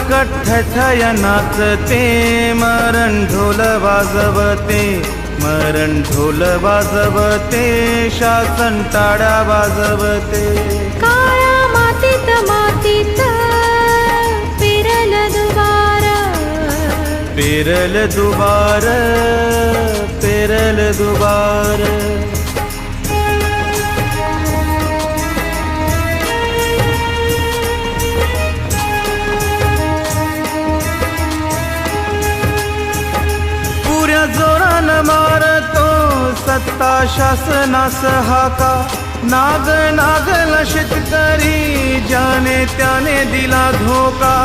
ठठय नाचते, मरण ढोल वाजवते, मरण ढोल वाजवते, शासन टाळ्या वाजवते. काळ्या मातीत मातीत पेरल दुबार, पेरल दुबार, पेरल दुबार. पुऱ्या जोरान मारतो सत्ता शासनास हाका, नाग नागला शेतकरी ज्याने त्याने दिला धोका.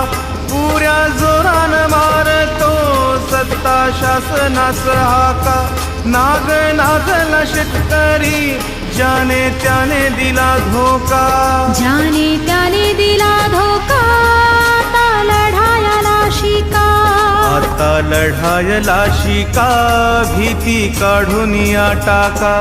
पुऱ्या जोरान मारतो सत्ता शासनास हाका, नाग नागला शेतकरी ज्याने त्याने दिला धोका. ज्याने त्याने दिला धोका, आता लढायला शिका. आता लढायला शिका, भीती काढून या टाका.